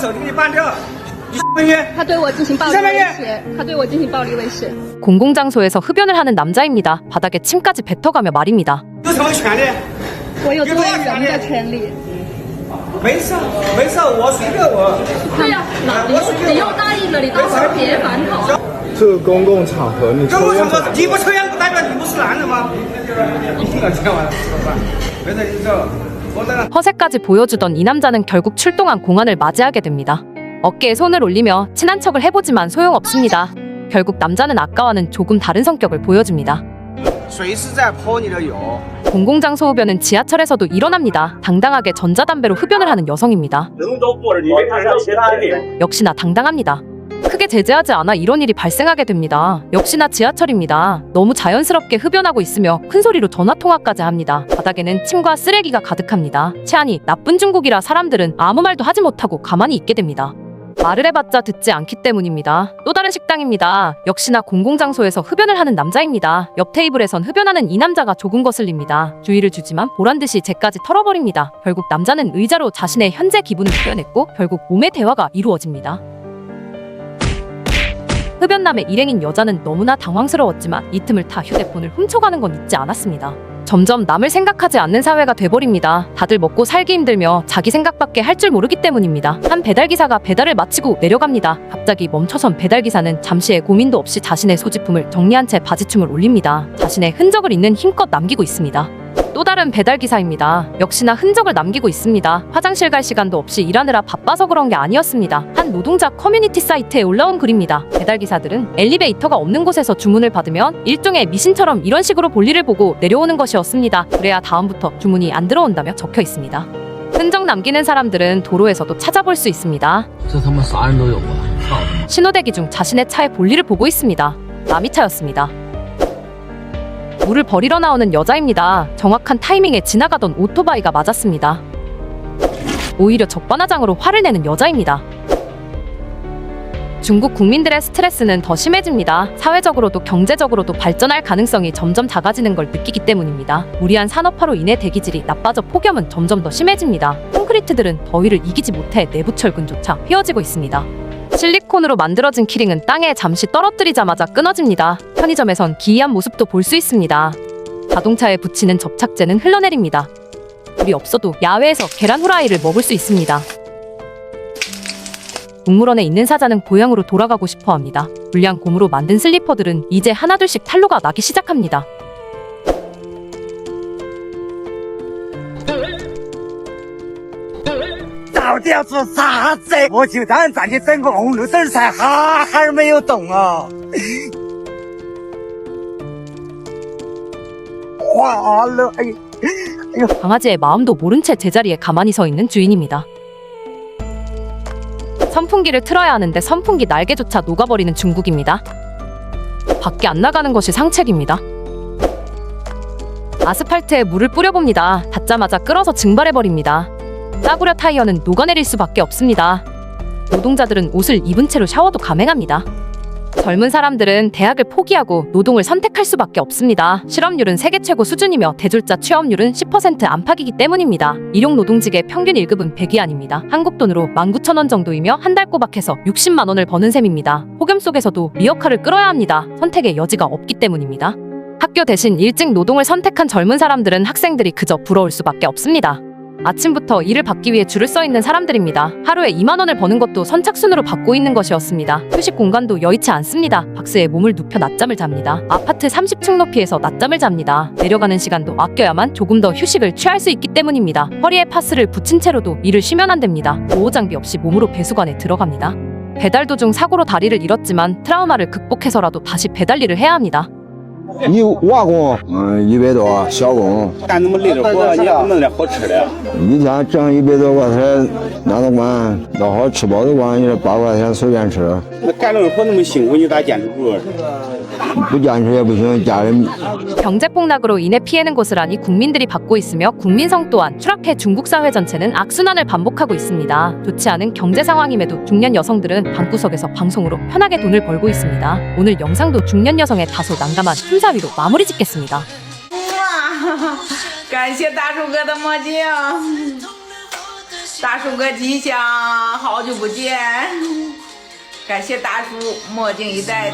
手机给你办掉。你半夜他对我进行暴力威胁，他对我进行暴力威胁。 공공장소에서 흡연을 하는 남자입니다. 바닥에 침까지 뱉어가며 말입니다. 有什么权利？我有作为人的权利。没事，没事，我随便我。对呀，你又答应了，你到时候别反口。这个公共场合你抽烟公共场合你不抽烟不代表你不是男人吗？一定要这样没事，你走。 허세까지 보여주던 이 남자는 결국 출동한 공안을 맞이하게 됩니다. 어깨에 손을 올리며 친한 척을 해보지만 소용없습니다. 결국 남자는 아까와는 조금 다른 성격을 보여줍니다. 공공장소 흡연은 지하철에서도 일어납니다. 당당하게 전자담배로 흡연을 하는 여성입니다. 역시나 당당합니다. 크게 제재하지 않아 이런 일이 발생하게 됩니다. 역시나 지하철입니다. 너무 자연스럽게 흡연하고 있으며 큰 소리로 전화통화까지 합니다. 바닥에는 침과 쓰레기가 가득합니다. 치안이 나쁜 중국이라 사람들은 아무 말도 하지 못하고 가만히 있게 됩니다. 말을 해봤자 듣지 않기 때문입니다. 또 다른 식당입니다. 역시나 공공장소에서 흡연을 하는 남자입니다. 옆 테이블에선 흡연하는 이 남자가 조금 거슬립니다. 주의를 주지만 보란듯이 쟤까지 털어버립니다. 결국 남자는 의자로 자신의 현재 기분을 표현했고 결국 몸의 대화가 이루어집니다. 흡연남의 일행인 여자는 너무나 당황스러웠지만 이 틈을 타 휴대폰을 훔쳐가는 건 잊지 않았습니다. 점점 남을 생각하지 않는 사회가 돼버립니다. 다들 먹고 살기 힘들며 자기 생각밖에 할 줄 모르기 때문입니다. 한 배달기사가 배달을 마치고 내려갑니다. 갑자기 멈춰선 배달기사는 잠시의 고민도 없이 자신의 소지품을 정리한 채 바지춤을 올립니다. 자신의 흔적을 있는 힘껏 남기고 있습니다. 또 다른 배달기사입니다. 역시나 흔적을 남기고 있습니다. 화장실 갈 시간도 없이 일하느라 바빠서 그런 게 아니었습니다. 한 노동자 커뮤니티 사이트에 올라온 글입니다. 배달기사들은 엘리베이터가 없는 곳에서 주문을 받으면 일종의 미신처럼 이런 식으로 볼일을 보고 내려오는 것이었습니다. 그래야 다음부터 주문이 안 들어온다며 적혀 있습니다. 흔적 남기는 사람들은 도로에서도 찾아볼 수 있습니다. 신호대기 중 자신의 차의 볼일을 보고 있습니다. 남이 차였습니다. 물을 버리러 나오는 여자입니다. 정확한 타이밍에 지나가던 오토바이가 맞았습니다. 오히려 적반하장으로 화를 내는 여자입니다. 중국 국민들의 스트레스는 더 심해집니다. 사회적으로도 경제적으로도 발전할 가능성이 점점 작아지는 걸 느끼기 때문입니다. 무리한 산업화로 인해 대기질이 나빠져 폭염은 점점 더 심해집니다. 콘크리트들은 더위를 이기지 못해 내부 철근조차 휘어지고 있습니다. 실리콘으로 만들어진 키링은 땅에 잠시 떨어뜨리자마자 끊어집니다. 편의점에선 기이한 모습도 볼 수 있습니다. 자동차에 붙이는 접착제는 흘러내립니다. 불이 없어도 야외에서 계란 후라이를 먹을 수 있습니다. 동물원에 있는 사자는 고향으로 돌아가고 싶어 합니다. 불량 고무로 만든 슬리퍼들은 이제 하나둘씩 탄로가 나기 시작합니다.到底是啥子？我就当站起整个红绿灯才哈没有动啊！哇了，哎呦！ 강아지의 마음도 모른 채 제자리에 가만히 서 있는 주인입니다. 선풍기를 틀어야 하는데 선풍기 날개조차 녹아버리는 중국입니다. 밖에 안 나가는 것이 상책입니다. 아스팔트에 물을 뿌려봅니다. 닿자마자 끓어서 증발해버립니다. 싸구려 타이어는 녹아내릴 수밖에 없습니다. 노동자들은 옷을 입은 채로 샤워도 감행합니다. 젊은 사람들은 대학을 포기하고 노동을 선택할 수밖에 없습니다. 실업률은 세계 최고 수준이며 대졸자 취업률은 10% 안팎이기 때문입니다. 일용 노동직의 평균 1급은 100위안입니다. 한국 돈으로 19,000원 정도이며 한 달 꼬박해서 60만 원을 버는 셈입니다. 폭염 속에서도 리어카를 끌어야 합니다. 선택의 여지가 없기 때문입니다. 학교 대신 일찍 노동을 선택한 젊은 사람들은 학생들이 그저 부러울 수밖에 없습니다. 아침부터 일을 받기 위해 줄을 서 있는 사람들입니다. 하루에 2만 원을 버는 것도 선착순으로 받고 있는 것이었습니다. 휴식 공간도 여의치 않습니다. 박스에 몸을 눕혀 낮잠을 잡니다. 아파트 30층 높이에서 낮잠을 잡니다. 내려가는 시간도 아껴야만 조금 더 휴식을 취할 수 있기 때문입니다. 허리에 파스를 붙인 채로도 일을 쉬면 안 됩니다. 보호장비 없이 몸으로 배수관에 들어갑니다. 배달 도중 사고로 다리를 잃었지만 트라우마를 극복해서라도 다시 배달 일을 해야 합니다. 你瓦工，100多，小工，干那么累的活，你要弄点好吃的。一天挣100多块钱，那都管，要好吃饱的管，你这8块钱随便吃。那干这个活那么辛苦，你咋坚持住？不坚持也不行，家人。 경제 폭락으로 인해 피해는 고스란히 국민들이 받고 있으며 국민성 또한 추락해 중국 사회 전체는 악순환을 반복하고 있습니다. 좋지 않은 경제 상황임에도 중년 여성들은 방구석에서 방송으로 편하게 돈을 벌고 있습니다. 오늘 영상도 중년 여성의 다소 난감한 춤사위로 마무리 짓겠습니다. 感谢大树哥的墨镜。大叔个吉祥，好久不见，感谢大叔墨镜一戴。